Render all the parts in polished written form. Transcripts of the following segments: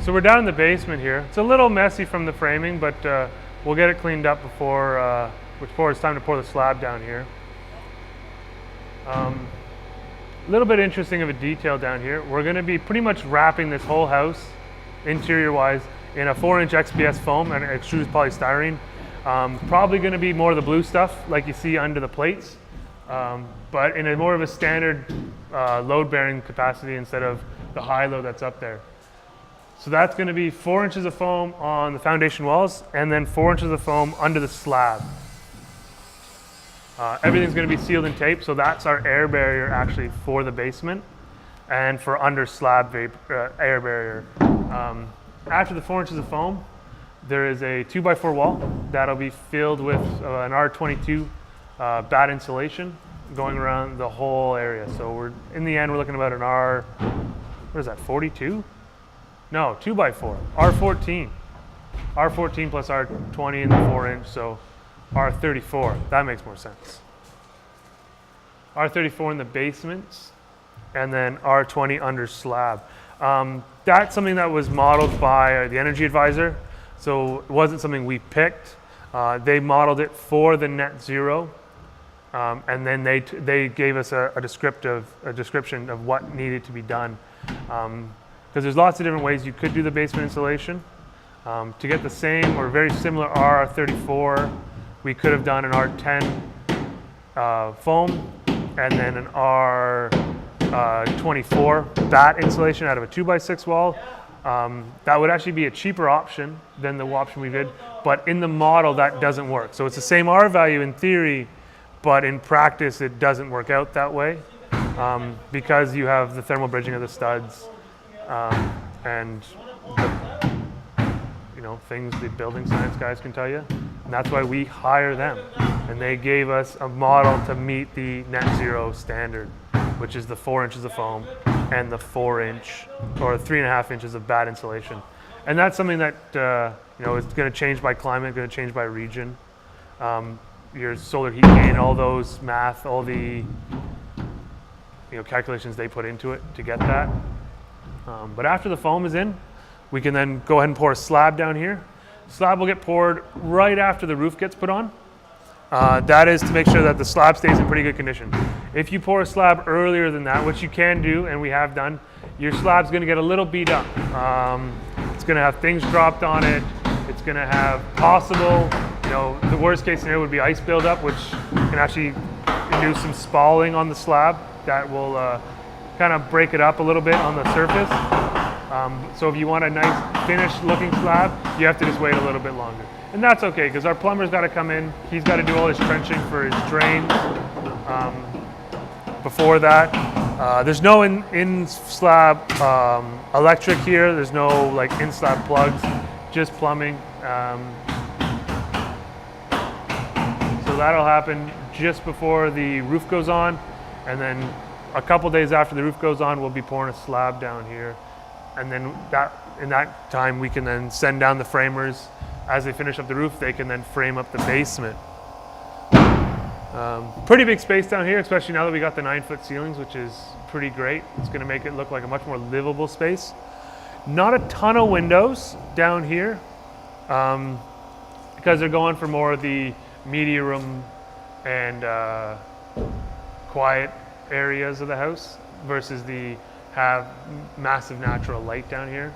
So we're down in the basement here. It's a little messy from the framing, but we'll get it cleaned up before it's time to pour the slab down here. A little bit interesting of a detail down here. We're going to be pretty much wrapping this whole house, interior-wise, in a 4-inch XPS foam and extruded polystyrene. Probably going to be more of the blue stuff like you see under the plates, but in a more of a standard load-bearing capacity instead of the high load that's up there. So that's going to be 4 inches of foam on the foundation walls and then 4 inches of foam under the slab. Everything's going to be sealed in tape, so that's our air barrier actually for the basement and for under slab air barrier. After the 4 inches of foam, there is a 2x4 wall that'll be filled with an R22 bat insulation going around the whole area. So in the end, we're looking about an what is that, 42? No, 2x4, R14. R14 plus R20 in the 4-inch, so R34, that makes more sense. R34 in the basements, and then R20 under slab. That's something that was modeled by the energy advisor, so it wasn't something we picked. They modeled it for the net zero, and then they gave us a description of what needed to be done. Because there's lots of different ways you could do the basement insulation. To get the same or very similar R34, we could have done an R10 foam and then an R24 bat insulation out of a 2x6 wall. That would actually be a cheaper option than the option we did, but in the model that doesn't work. So it's the same R value in theory, but in practice it doesn't work out that way because you have the thermal bridging of the studs and things the building science guys can tell you, and that's why we hire them. And they gave us a model to meet the net zero standard, which is the 4 inches of foam and the 4-inch or 3.5 inches of bat insulation. And that's something that is going to change by climate, going to change by region. Your solar heat gain, all those math, all the calculations they put into it to get that. But after the foam is in, we can then go ahead and pour a slab down here. Slab will get poured right after the roof gets put on. That is to make sure that the slab stays in pretty good condition. If you pour a slab earlier than that, which you can do and we have done, your slab's going to get a little beat up. It's going to have things dropped on it. It's going to have possible, the worst case scenario would be ice buildup, which can actually induce some spalling on the slab that will kind of break it up a little bit on the surface. So if you want a nice finished looking slab, you have to just wait a little bit longer. And that's okay, because our plumber's got to come in. He's got to do all his trenching for his drains. Before that, there's no in-slab electric here. There's no in-slab plugs, just plumbing. So that'll happen just before the roof goes on. And then a couple days after the roof goes on, we'll be pouring a slab down here. And then in that time, we can then send down the framers. As they finish up the roof, they can then frame up the basement. Pretty big space down here, especially now that we got the 9-foot ceilings, which is pretty great. It's going to make it look like a much more livable space. Not a ton of windows down here because they're going for more of the media room and quiet areas of the house versus have massive natural light down here.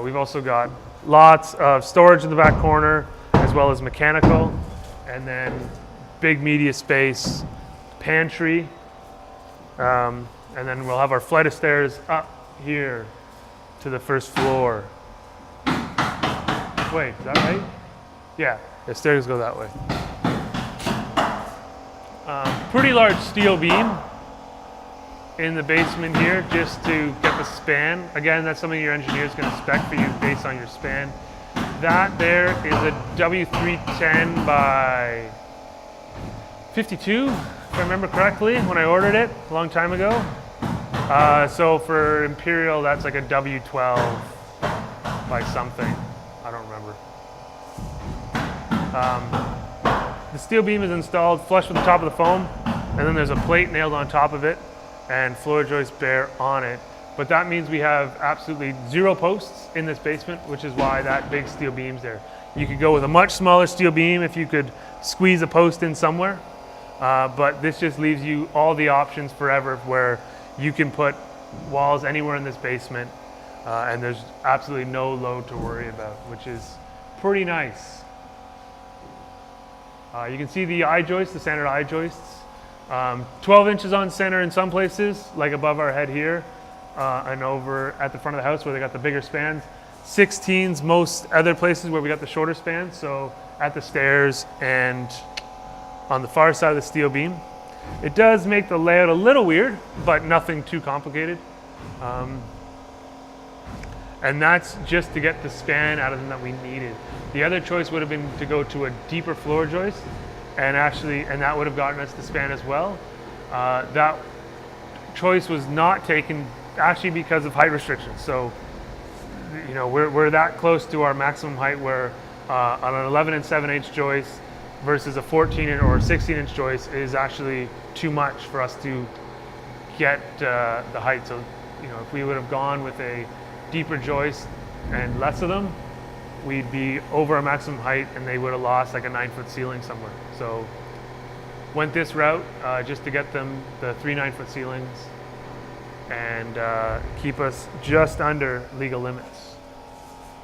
We've also got lots of storage in the back corner as well as mechanical, and then big media space, pantry, and then we'll have our flight of stairs up here to the first floor. Wait, is that right? Yeah, the stairs go that way. Pretty large steel beam in the basement here just to get the span. Again, that's something your engineer is going to spec for you based on your span. That there is a W310 by 52, if I remember correctly, when I ordered it a long time ago. So for Imperial, that's like a W12 by something. I don't remember. The steel beam is installed flush with the top of the foam, and then there's a plate nailed on top of it and floor joist bear on it but that means we have absolutely 0 posts in this basement, which is why that big steel beam's there. You could go with a much smaller steel beam if you could squeeze a post in somewhere, but this just leaves you all the options forever where you can put walls anywhere in this basement, and there's absolutely no load to worry about, which is pretty nice. You can see the eye joists, the standard eye joists. 12 inches on center in some places, like above our head here, and over at the front of the house where they got the bigger spans. 16s most other places where we got the shorter spans, so at the stairs and on the far side of the steel beam. It does make the layout a little weird, but nothing too complicated. And that's just to get the span out of them that we needed. The other choice would have been to go to a deeper floor joist, and that would have gotten us the span as well. That choice was not taken actually because of height restrictions. So, you know, we're that close to our maximum height where on an 11 and 7/8 joist versus a 14 or 16-inch joist is actually too much for us to get the height. So, you know, if we would have gone with a deeper joist and less of them, we'd be over our maximum height and they would have lost like a 9-foot ceiling somewhere. So went this route just to get them the 3 9-foot ceilings and keep us just under legal limits,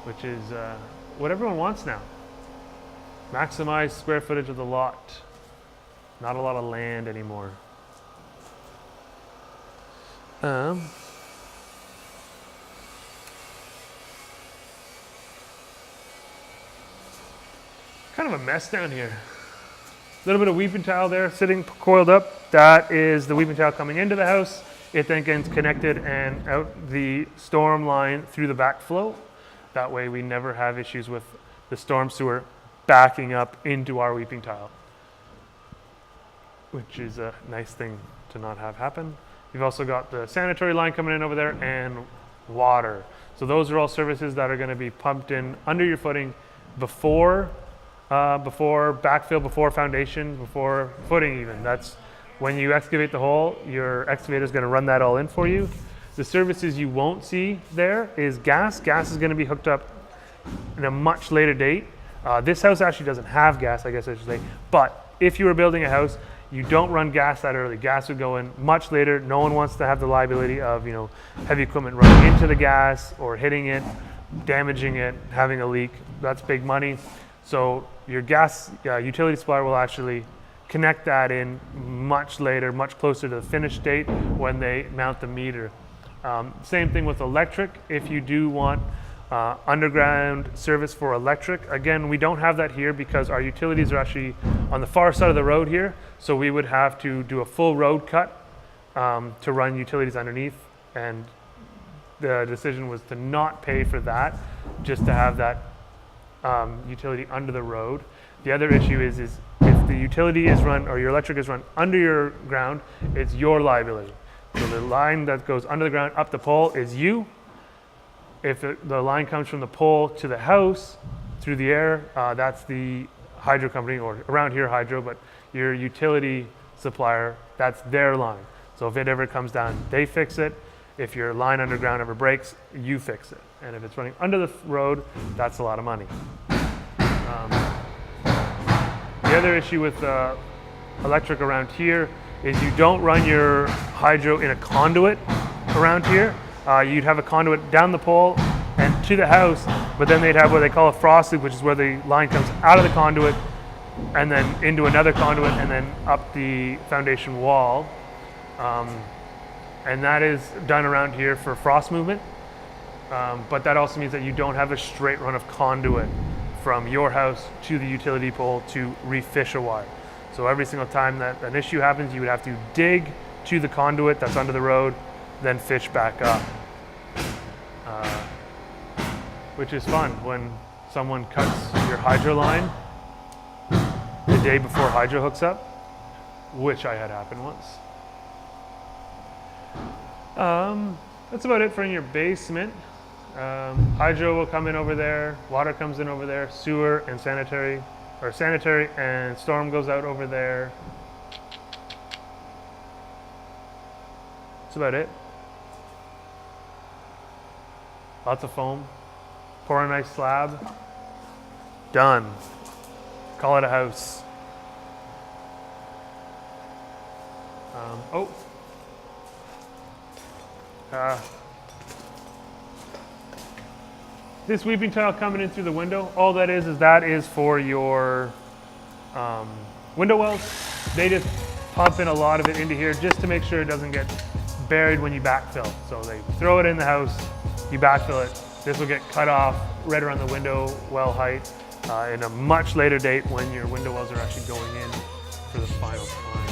which is what everyone wants now. Maximize square footage of the lot. Not a lot of land anymore. Kind of a mess down here. A little bit of weeping tile there sitting coiled up. That is the weeping tile coming into the house. It then gets connected and out the storm line through the backflow. That way we never have issues with the storm sewer backing up into our weeping tile, which is a nice thing to not have happen. You've also got the sanitary line coming in over there and water. So those are all services that are going to be pumped in under your footing before backfill, before foundation, before footing even. That's when you excavate the hole, your excavator is going to run that all in for you. The services you won't see there is gas. Gas is going to be hooked up in a much later date. This house actually doesn't have gas, I guess I should say. But if you were building a house, you don't run gas that early. Gas would go in much later. No one wants to have the liability of, you know, heavy equipment running into the gas or hitting it, damaging it, having a leak. That's big money. So your gas utility supplier will actually connect that in much later, much closer to the finish date when they mount the meter. Same thing with electric. If you do want underground service for electric, again, we don't have that here because our utilities are actually on the far side of the road here. So we would have to do a full road cut to run utilities underneath. And the decision was to not pay for that, just to have that utility under the road. The other issue is if the utility is run or your electric is run under your ground, it's your liability. So the line that goes under the ground up the pole is you. If the line comes from the pole to the house through the air, that's the hydro company, or around here hydro, but your utility supplier, that's their line. So if it ever comes down, they fix it. If your line underground ever breaks, you fix it. And if it's running under the road, that's a lot of money. The other issue with electric around here is you don't run your hydro in a conduit around here. You'd have a conduit down the pole and to the house, but then they'd have what they call a frost loop, which is where the line comes out of the conduit and then into another conduit and then up the foundation wall. And that is done around here for frost movement. But that also means that you don't have a straight run of conduit from your house to the utility pole to refish a wire. So every single time that an issue happens, you would have to dig to the conduit that's under the road, then fish back up. Which is fun when someone cuts your hydro line the day before hydro hooks up, which I had happen once. That's about it for in your basement. Hydro will come in over there, water comes in over there, sewer and sanitary, or sanitary and storm goes out over there. That's about it. lots of foam, pour a nice slab, done. Call it a house. This weeping tile coming in through the window, all that is for your window wells. They just pump in a lot of it into here just to make sure it doesn't get buried when you backfill. So they throw it in the house, you backfill it. This will get cut off right around the window well height in a much later date when your window wells are actually going in for the final time.